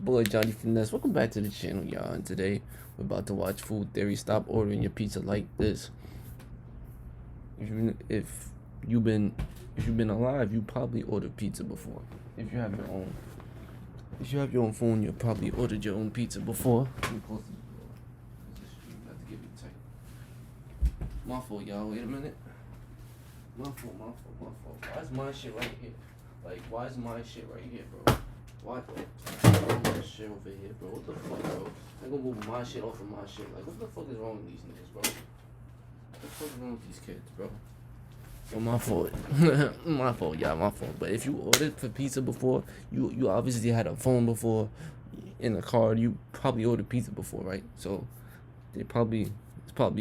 Boy Johnny Finesse, welcome back to the channel, y'all. And today we're about to watch Food Theory. Stop ordering your pizza like this. If you've been alive, you probably ordered pizza before. If you have your own phone, you probably ordered your own pizza before. My fault, y'all. Wait a minute. My fault. Why is my shit right here? Like, why is my shit right here, bro? Why? That shit over here, bro. What the fuck, bro? I'm gonna move my shit off of my shit. Like, what the fuck is wrong with these niggas, bro? What the fuck is wrong with these kids, bro? Well, my fault. My fault, y'all. My fault. But if you ordered for pizza before, you obviously had a phone before, in a car. You probably ordered pizza before, right? So it's probably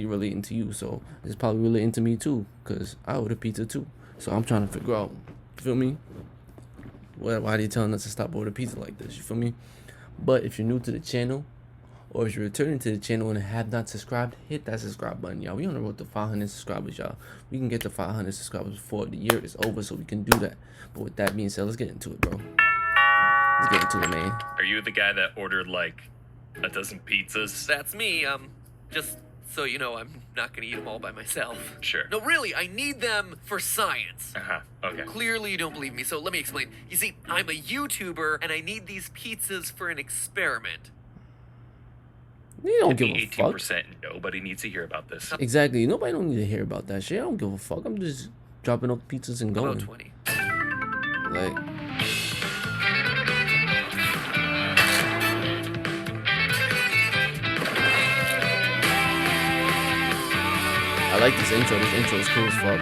relating to you. So it's probably relating to me too, cause I ordered pizza too. So I'm trying to figure out. You feel me? Why are they telling us to stop ordering pizza like this? You feel me? But if you're new to the channel, or if you're returning to the channel and have not subscribed, hit that subscribe button, y'all. We on the road to 500 subscribers, y'all. We can get to 500 subscribers before the year is over, so we can do that. But with that being said, let's get into it, bro. Let's get into it, man. Are you the guy that ordered like a dozen pizzas? That's me. Just so you know, I'm not gonna eat them all by myself. Sure. No, really, I need them for science. Okay. Clearly you don't believe me, so let me explain. You see, I'm a YouTuber, and I need these pizzas for an experiment. You don't give a fuck. 18%. Nobody needs to hear about this. Exactly. Nobody don't need to hear about that shit. I don't give a fuck. I'm just dropping off pizzas and going. About 20. Like, I like this intro. This intro is cool as fuck.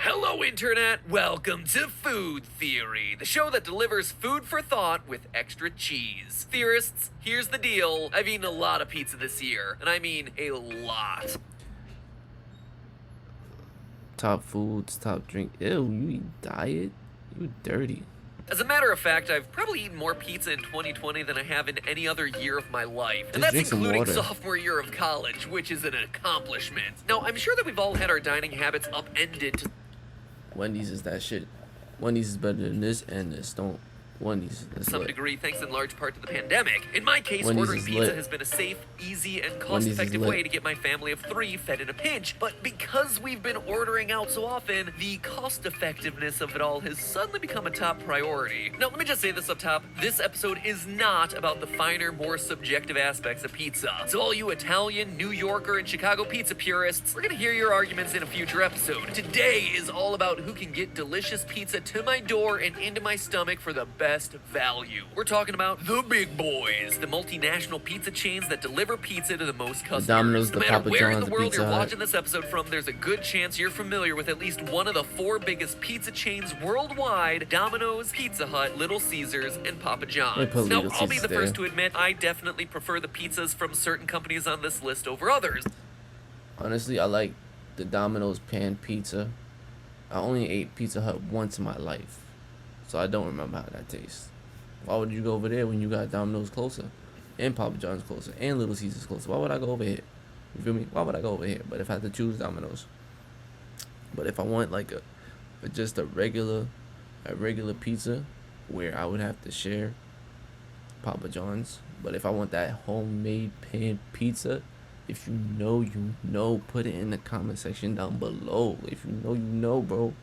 Hello, Internet. Welcome to Food Theory, the show that delivers food for thought with extra cheese. Theorists, here's the deal. I've eaten a lot of pizza this year, and I mean a lot. Top foods, top drink. Ew, you eat diet? You dirty. As a matter of fact, I've probably eaten more pizza in 2020 than I have in any other year of my life. And Just that's drink some including water. sophomore year of college, which is an accomplishment. Now, I'm sure that we've all had our dining habits upended to Wendy's is that shit. Wendy's is better than this and this. Don't. Wendy's is some lit. degree thanks in large part to the pandemic. In my case, Wendy's ordering is pizza lit. has been a safe, easy, and Wendy's is cost-effective lit. way to get my family of 3 fed in a pinch. But because we've been ordering out so often, the cost-effectiveness of it all has suddenly become a top priority. Now, let me just say this up top. This episode is not about the finer, more subjective aspects of pizza. So all you Italian, New Yorker, and Chicago pizza purists, we're gonna hear your arguments in a future episode. Today is all about who can get delicious pizza to my door and into my stomach for the best value. We're talking about the big boys, the multinational pizza chains that deliver pizza to the most customers. Domino's, no the matter Papa where in John's, the the world Pizza you're Hut. watching this episode from, there's a good chance you're familiar with at least one of the 4 biggest pizza chains worldwide: Domino's, Pizza Hut, Little Caesars, and Papa They John's. put Now, Little I'll be Caesars the first there. to admit I definitely prefer the pizzas from certain companies on this list over others. Honestly, I like the Domino's pan pizza. I only ate Pizza Hut once in my life, so I don't remember how that tastes. Why would you go over there when you got Domino's closer, and Papa John's closer, and Little Caesars closer? Why would I go over here? You feel me? Why would I go over here? But if I had to choose, Domino's. But if I want like just a regular pizza, where I would have to share, Papa John's. But if I want that homemade pan pizza, if you know, put it in the comment section down below. If you know, bro.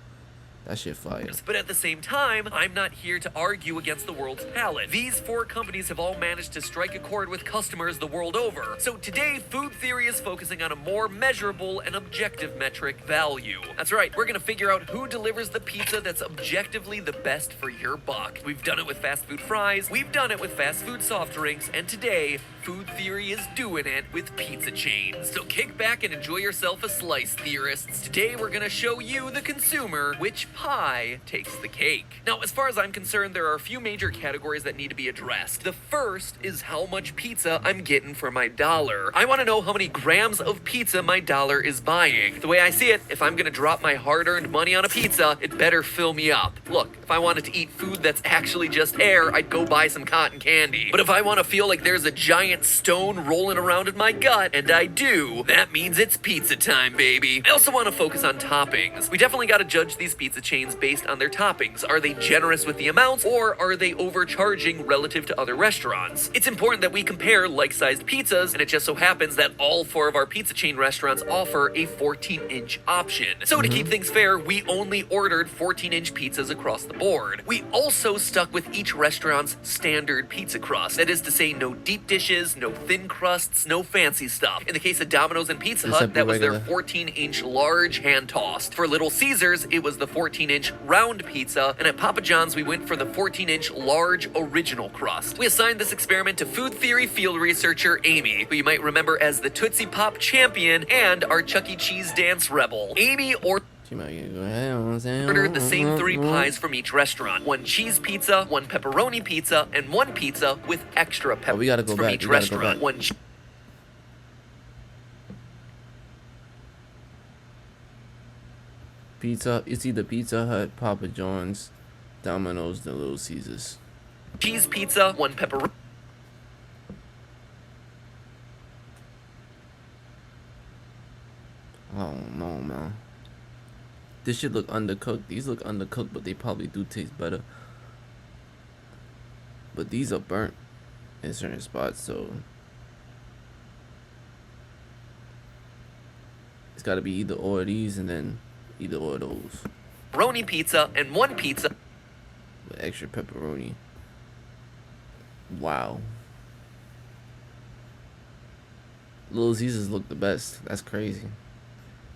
That shit fire. But at the same time, I'm not here to argue against the world's palate. These 4 companies have all managed to strike a chord with customers the world over. So today, Food Theory is focusing on a more measurable and objective metric: value. That's right, we're gonna figure out who delivers the pizza that's objectively the best for your buck. We've done it with fast food fries, we've done it with fast food soft drinks, and today, Food Theory is doing it with pizza chains. So kick back and enjoy yourself a slice, theorists. Today we're gonna show you, the consumer, which pie takes the cake. Now, as far as I'm concerned, there are a few major categories that need to be addressed. The first is how much pizza I'm getting for my dollar. I want to know how many grams of pizza my dollar is buying. The way I see it, if I'm gonna drop my hard-earned money on a pizza, it better fill me up. Look, if I wanted to eat food that's actually just air, I'd go buy some cotton candy. But if I want to feel like there's a giant stone rolling around in my gut, and I do, that means it's pizza time, baby. I also want to focus on toppings. We definitely got to judge these pizza chains based on their toppings. Are they generous with the amounts, or are they overcharging relative to other restaurants? It's important that we compare like-sized pizzas, and it just so happens that all 4 of our pizza chain restaurants offer a 14-inch option. So to keep things fair, we only ordered 14-inch pizzas across the board. We also stuck with each restaurant's standard pizza crust. That is to say, no deep dishes, no thin crusts, no fancy stuff. In the case of Domino's and Pizza Hut, that was their 14-inch large hand-tossed. For Little Caesars, it was the 14-inch round pizza, and at Papa John's, we went for the 14-inch large original crust. We assigned this experiment to food theory field researcher Amy, who you might remember as the Tootsie Pop champion and our Chuck E. Cheese dance rebel. Amy ordered the same 3 pies from each restaurant: 1 cheese pizza, 1 pepperoni pizza, and 1 pizza with extra peppers we gotta go from back. each We gotta go restaurant. back. Pizza, it's either Pizza Hut, Papa John's, Domino's, then Little Caesars. Cheese pizza, 1 pepperoni. Oh no, man. This should look undercooked. These look undercooked, but they probably do taste better. But these are burnt in certain spots, so it's got to be either or these, and then either or those. Pepperoni pizza and 1 pizza With extra pepperoni. Wow. Little Caesars look the best. That's crazy.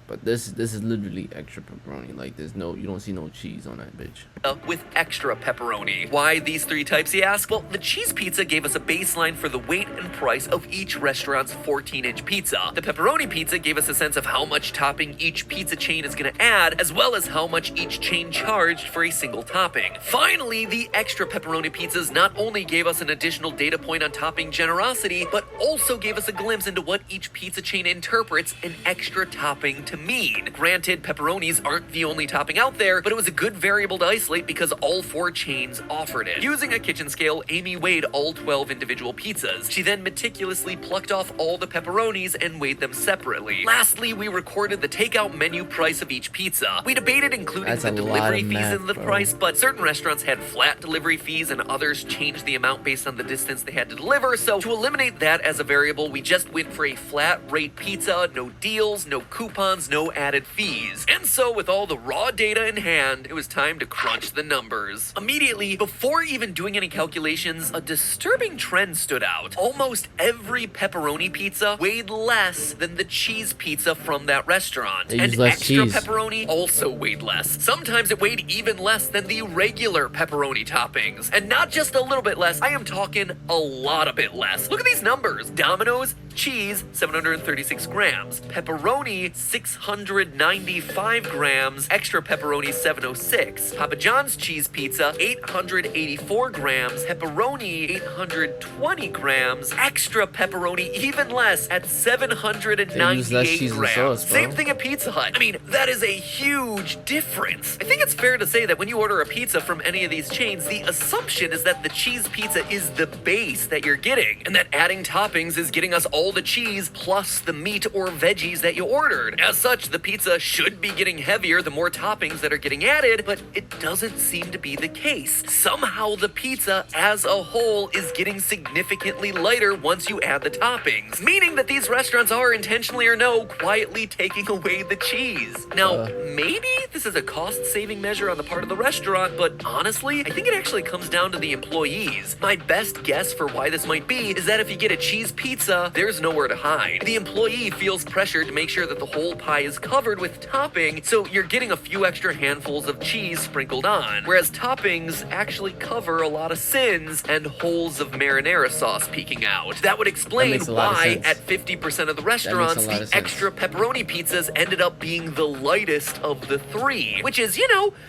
But this is literally extra pepperoni. Like you don't see no cheese on that bitch. with extra pepperoni. Why these 3 types, you ask? Well, the cheese pizza gave us a baseline for the weight and price of each restaurant's 14-inch pizza. The pepperoni pizza gave us a sense of how much topping each pizza chain is going to add, as well as how much each chain charged for a single topping. Finally, the extra pepperoni pizzas not only gave us an additional data point on topping generosity, but also gave us a glimpse into what each pizza chain interprets an extra topping to mean. Granted, pepperonis aren't the only topping out there, but it was a good variable to isolate because all 4 chains offered it. Using a kitchen scale, Amy weighed all 12 individual pizzas. She then meticulously plucked off all the pepperonis and weighed them separately. Lastly, we recorded the takeout menu price of each pizza. We debated including the delivery fees in the price, but certain restaurants had flat delivery fees and others changed the amount based on the distance they had to deliver, so to eliminate that as a variable, we just went for a flat rate pizza, no deals, no coupons, no added fees. And so with all the raw data in hand, it was time to crunch the numbers. Immediately, before even doing any calculations, a disturbing trend stood out. Almost every pepperoni pizza weighed less than the cheese pizza from that restaurant. They And use less extra cheese. pepperoni also weighed less. Sometimes it weighed even less than the regular pepperoni toppings. And not just a little bit less, I am talking a lot of bit less. Look at these numbers. Domino's cheese, 736 grams. Pepperoni, 695 grams. Extra pepperoni, 706. Papa John's cheese pizza, 884 grams. Pepperoni, 820 grams. Extra pepperoni, even less, at 798 cheese and grams. sauce, bro. Same thing at Pizza Hut. I mean, that is a huge difference. I think it's fair to say that when you order a pizza from any of these chains, the assumption is that the cheese pizza is the base that you're getting, and that adding toppings is getting us all the cheese plus the meat or veggies that you ordered. As such, the pizza should be getting heavier the more toppings that are getting added, but it doesn't seem to be the case. Somehow the pizza as a whole is getting significantly lighter once you add the toppings, meaning that these restaurants are intentionally or no quietly taking away the cheese. Now, maybe this is a cost-saving measure on the part of the restaurant, but honestly, I think it actually comes down to the employees. My best guess for why this might be is that if you get a cheese pizza, there's nowhere to hide. The employee feels pressured to make sure that the whole pie is covered with topping, so you're getting a few extra handfuls of cheese sprinkled on, whereas toppings actually cover a lot of sins and holes of marinara sauce peeking out. That would explain makes a lot of why sense. at 50% of the restaurants, lot the of sense. extra pepperoni pizzas ended up being the lightest of the 3, which is,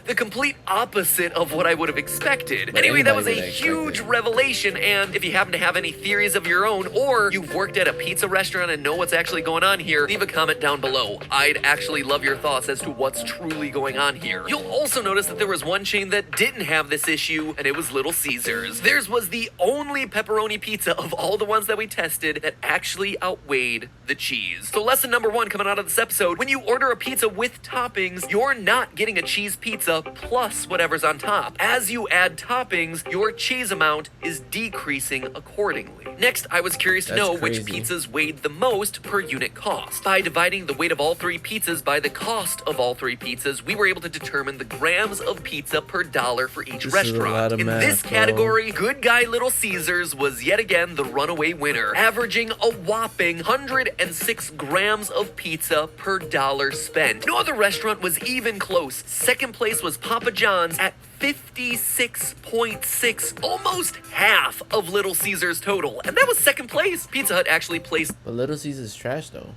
the complete opposite of what I would have expected. But Anyway, that was a anybody would expect huge it. revelation, and if you happen to have any theories of your own, or you've worked at a pizza restaurant and know what's actually going on here, leave a comment down below. I'd actually love your thoughts as to what's truly going on here. You'll also notice that there was one chain that didn't have this issue, and it was Little Caesars. Theirs was the only pepperoni pizza of all the ones that we tested that actually outweighed the cheese. So lesson number 1 coming out of this episode, when you order a pizza with toppings, you're not getting a cheese pizza plus whatever's on top. As you add toppings, your cheese amount is decreasing accordingly. Next, I was curious to know which pizzas weighed the most per unit cost. By dividing the weight of all 3 pizzas by the cost of all 3 pizzas, we were able to determine the grams of pizza per dollar for each restaurant. In this category, Good Guy Little Caesars was yet again the runaway winner, averaging a whopping 106 grams of pizza per dollar spent. No other restaurant was even close. Second place was Papa John's at 56.6, almost half of Little Caesars total, and that was second place. Pizza Hut actually placed. But Little Caesars trash though.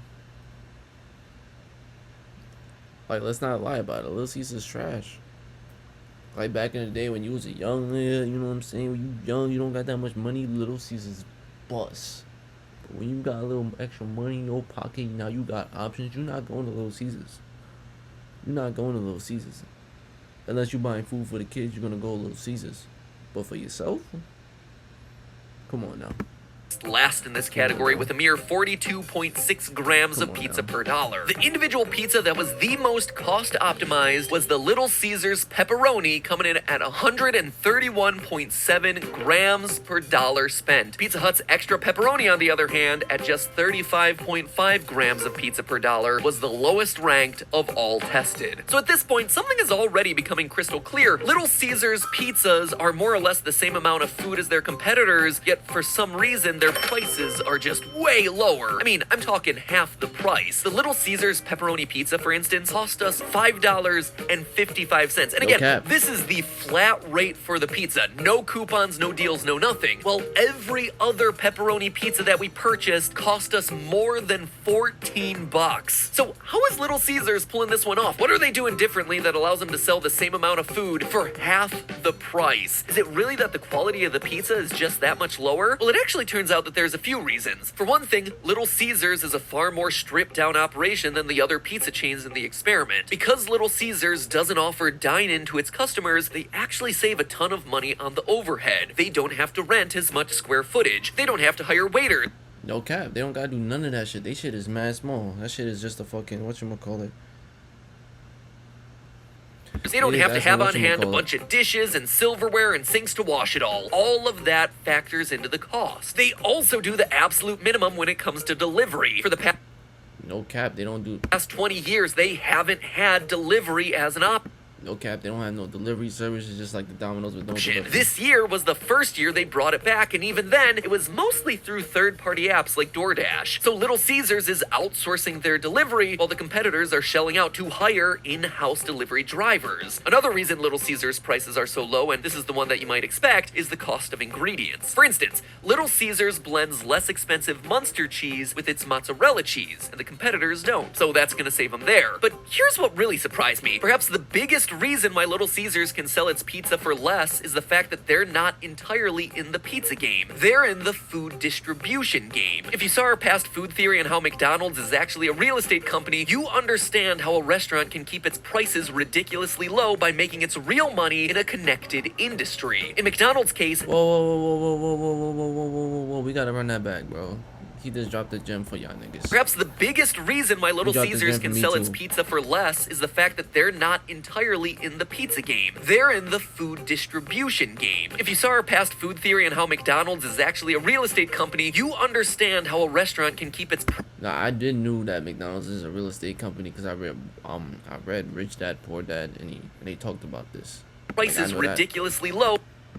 Like, let's not lie about it. Little Caesars trash. Like back in the day when you was a young nigga, you know what I'm saying? When you young, you don't got that much money. Little Caesars bust. But when you got a little extra money in your pocket, now you got options. You're not going to Little Caesars. You're not going to Little Caesars. Unless you're buying food for the kids, you're gonna go to Little Caesars. But for yourself, come on now. Last in this category with a mere 42.6 grams of pizza per dollar. The individual pizza that was the most cost optimized was the Little Caesars pepperoni, coming in at 131.7 grams per dollar spent. Pizza Hut's extra pepperoni, on the other hand, at just 35.5 grams of pizza per dollar, was the lowest ranked of all tested. So at this point, something is already becoming crystal clear. Little Caesars pizzas are more or less the same amount of food as their competitors, yet for some reason their prices are just way lower. I mean, I'm talking half the price. The Little Caesars pepperoni pizza, for instance, cost us $5.55. And again, this is the flat rate for the pizza. No coupons, no deals, no nothing. Well, every other pepperoni pizza that we purchased cost us more than 14 bucks. So how is Little Caesars pulling this one off? What are they doing differently that allows them to sell the same amount of food for half the price? Is it really that the quality of the pizza is just that much lower? Well, it actually turns out that there's a few reasons. For one thing, Little Caesars is a far more stripped down operation than the other pizza chains in the experiment. Because Little Caesars doesn't offer dine-in to its customers, they actually save a ton of money on the overhead. They don't have to rent as much square footage. They don't have to hire waiters. No cap, they don't gotta do none of that shit. They shit is mad small. That shit is just a fucking, whatchamacallit. They don't have to have on hand a bunch of dishes and silverware and sinks to wash it all. All of that factors into the cost. They also do the absolute minimum when it comes to delivery. For the past no cap, they don't do. Past 20 years, they haven't had delivery as an option. No cap, they don't have no delivery service. It's just like the Domino's with no delivery. This year was the first year they brought it back, and even then, it was mostly through third-party apps like DoorDash. So Little Caesars is outsourcing their delivery, while the competitors are shelling out to hire in-house delivery drivers. Another reason Little Caesars prices are so low, and this is the one that you might expect, is the cost of ingredients. For instance, Little Caesars blends less expensive Munster cheese with its mozzarella cheese, and the competitors don't. So that's gonna save them there. But here's what really surprised me. Perhaps the biggest reason why Little Caesars can sell its pizza for less is the fact that they're not entirely in the pizza game. They're in the food distribution game. If you saw our past food theory on how McDonald's is actually a real estate company, you understand how a restaurant can keep its prices ridiculously low by making its real money in a connected industry. In McDonald's case, whoa, we gotta run that back, bro. He just dropped the gem for y'all niggas. Perhaps the biggest reason why Little Caesars can sell its pizza for less is the fact that they're not entirely in the pizza game. They're in the food distribution game. If you saw our past food theory on how McDonald's is actually a real estate company, you understand how a restaurant can keep its... Nah, I didn't know that McDonald's is a real estate company because I read Rich Dad Poor Dad and they talked about this. Prices ridiculously low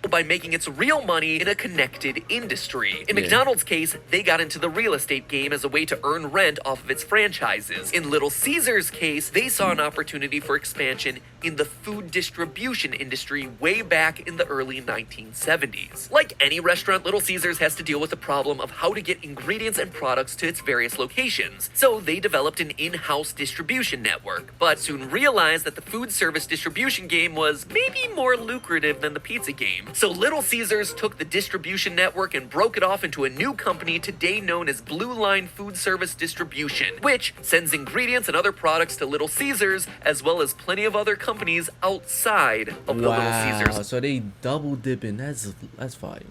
by making its real money in a connected industry. In McDonald's case, they got into the real estate game as a way to earn rent off of its franchises. In Little Caesars' case, they saw an opportunity for expansion in the food distribution industry way back in the early 1970s. Like any restaurant, Little Caesars has to deal with the problem of how to get ingredients and products to its various locations, so they developed an in-house distribution network, but soon realized that the food service distribution game was maybe more lucrative than the pizza game. So Little Caesars took the distribution network and broke it off into a new company today known as Blue Line Food Service Distribution, which sends ingredients and other products to Little Caesars, as well as plenty of other companies outside of the Little Caesars. So they double dipping. That's fire.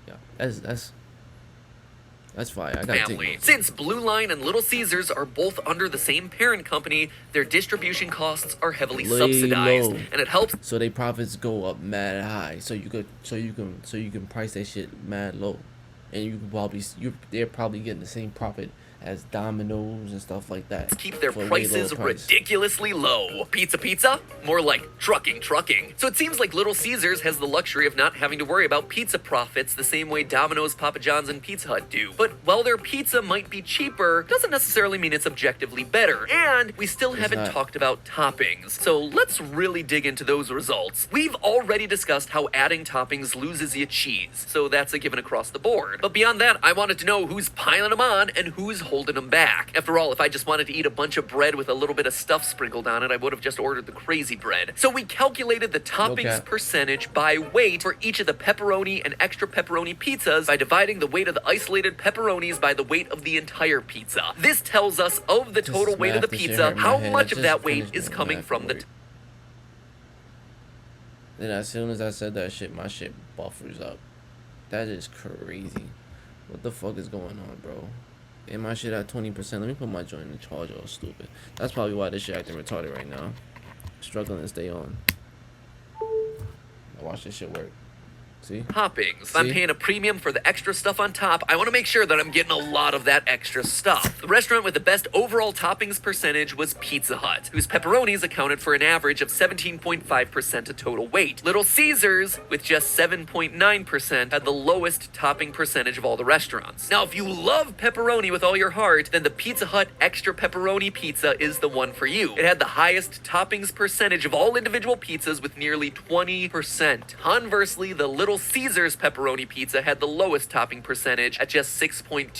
Yeah, that's fire. I gotta Family. take Since Blue Line and Little Caesars are both under the same parent company, their distribution costs are heavily subsidized, low. and it helps. So they profits go up mad high. So you can price that shit mad low, and they're probably getting the same profit as Domino's and stuff like that. Keep their for a way prices lower price. ridiculously low. Pizza? More like trucking. So it seems like Little Caesars has the luxury of not having to worry about pizza profits the same way Domino's, Papa John's, and Pizza Hut do. But while their pizza might be cheaper, doesn't necessarily mean it's objectively better. And we still haven't talked about toppings. So let's really dig into those results. We've already discussed how adding toppings loses you cheese, so that's a given across the board. But beyond that, I wanted to know who's piling them on and who's holding them back. After all, if I just wanted to eat a bunch of bread with a little bit of stuff sprinkled on it, I would have just ordered the crazy bread. So we calculated the toppings percentage by weight for each of the pepperoni and extra pepperoni pizzas by dividing the weight of the isolated pepperonis by the weight of the entire pizza. This tells us of the total weight of the pizza, how much of that weight is coming from the Then as soon as I said that shit, my shit buffers up. That is crazy. What the fuck is going on, bro? And my shit at 20%. Let me put my joint in the charger. All stupid. That's probably why this shit acting retarded right now. Struggling to stay on. Watch this shit work. See? Toppings. If I'm paying a premium for the extra stuff on top, I want to make sure that I'm getting a lot of that extra stuff. The restaurant with the best overall toppings percentage was Pizza Hut, whose pepperonis accounted for an average of 17.5% of total weight. Little Caesars, with just 7.9%, had the lowest topping percentage of all the restaurants. Now, if you love pepperoni with all your heart, then the Pizza Hut extra pepperoni pizza is the one for you. It had the highest toppings percentage of all individual pizzas with nearly 20%. Conversely, the Little Caesars pepperoni pizza had the lowest topping percentage at just 6.2%.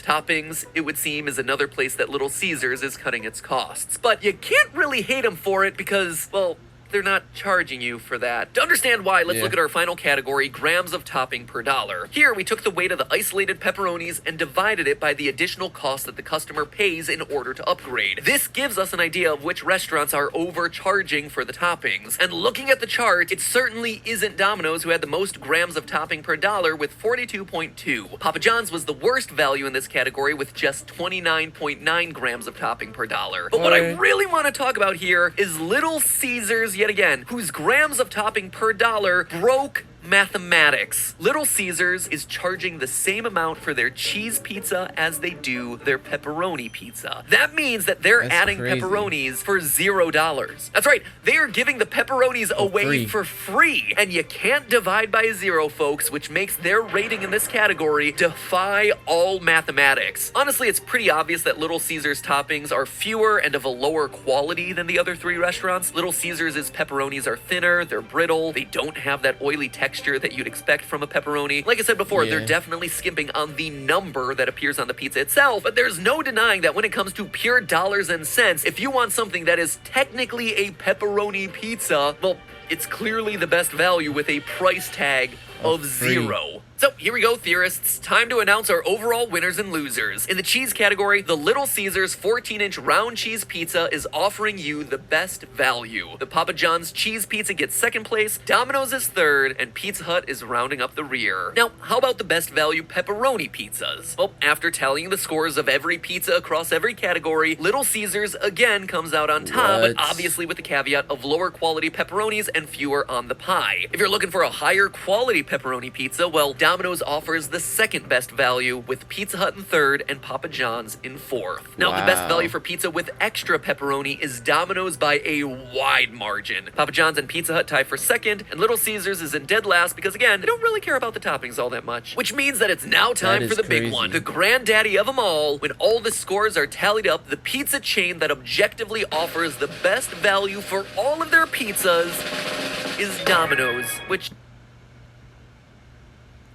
Toppings, it would seem, is another place that Little Caesars is cutting its costs. But you can't really hate them for it because, well, they're not charging you for that. To understand why, let's look at our final category, grams of topping per dollar. Here, we took the weight of the isolated pepperonis and divided it by the additional cost that the customer pays in order to upgrade. This gives us an idea of which restaurants are overcharging for the toppings. And looking at the chart, it certainly isn't Domino's who had the most grams of topping per dollar with 42.2. Papa John's was the worst value in this category with just 29.9 grams of topping per dollar. But what I really want to talk about here is Little Caesars yet again, whose grams of topping per dollar broke mathematics. Little Caesars is charging the same amount for their cheese pizza as they do their pepperoni pizza. That means that they're adding pepperonis for $0. That's right, they are giving the pepperonis away for free. And you can't divide by 0, folks, which makes their rating in this category defy all mathematics. Honestly, it's pretty obvious that Little Caesars toppings are fewer and of a lower quality than the other 3 restaurants. Little Caesars' pepperonis are thinner, they're brittle, they don't have that oily texture that you'd expect from a pepperoni. Like I said before, they're definitely skimping on the number that appears on the pizza itself, but there's no denying that when it comes to pure dollars and cents, if you want something that is technically a pepperoni pizza, well, it's clearly the best value with a price tag of 0. So here we go, theorists. Time to announce our overall winners and losers. In the cheese category, the Little Caesars 14-inch round cheese pizza is offering you the best value. The Papa John's cheese pizza gets 2nd place, Domino's is 3rd, and Pizza Hut is rounding up the rear. Now, how about the best value pepperoni pizzas? Well, after tallying the scores of every pizza across every category, Little Caesars again comes out on top, but obviously with the caveat of lower quality pepperonis and fewer on the pie. If you're looking for a higher quality pepperoni pizza, well, Domino's offers the second best value, with Pizza Hut in third and Papa John's in fourth. Now, the best Wow. value for pizza with extra pepperoni is Domino's by a wide margin. Papa John's and Pizza Hut tie for second, and Little Caesars is in dead last because, again, they don't really care about the toppings all that much. Which means that it's now time That for is the big crazy. one. The granddaddy of them all. When all the scores are tallied up, the pizza chain that objectively offers the best value for all of their pizzas is Domino's, which...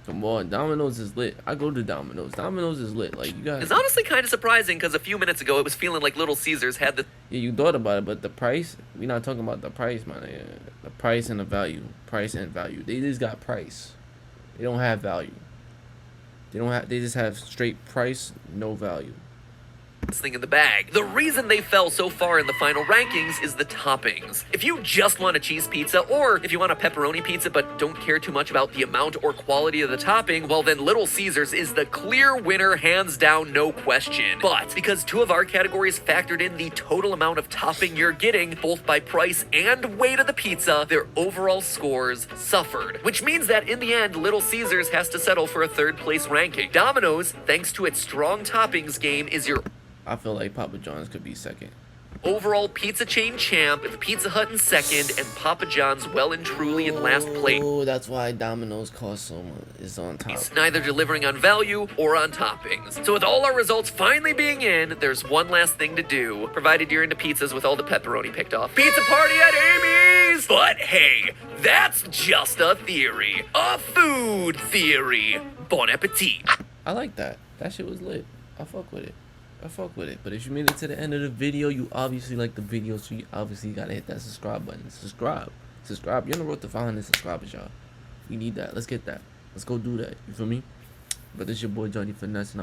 Come on, Domino's is lit. I go to Domino's. Domino's is lit. Like, you guys. It's honestly kind of surprising because a few minutes ago it was feeling like Little Caesars had the Yeah, you thought about it, but the price, we're not talking about the price, man. The price and the value. Price and value. They just got price. They don't have value. They just have straight price, no value. thing in the bag. The reason they fell so far in the final rankings is the toppings. If you just want a cheese pizza, or if you want a pepperoni pizza but don't care too much about the amount or quality of the topping, well then Little Caesars is the clear winner, hands down, no question. But because two of our categories factored in the total amount of topping you're getting, both by price and weight of the pizza, their overall scores suffered. Which means that in the end, Little Caesars has to settle for a third place ranking. Domino's, thanks to its strong toppings game, is your I feel like Papa John's could be second. overall pizza chain champ, with Pizza Hut in second and Papa John's well and truly in last place. Oh, that's why Domino's cost so much. It's on top. Neither delivering on value or on toppings. So with all our results finally being in, there's one last thing to do, provided you're into pizzas with all the pepperoni picked off. Pizza party at Amy's! But hey, that's just a theory. A food theory. Bon appetit. I like that. That shit was lit. I fuck with it. But if you made it to the end of the video, you obviously like the video, so you obviously gotta hit that subscribe button. Subscribe. You're on the road to 500 subscribers, y'all. We need that. Let's get that. Let's go do that. You feel me? But this your boy Johnny Finesse, and I'm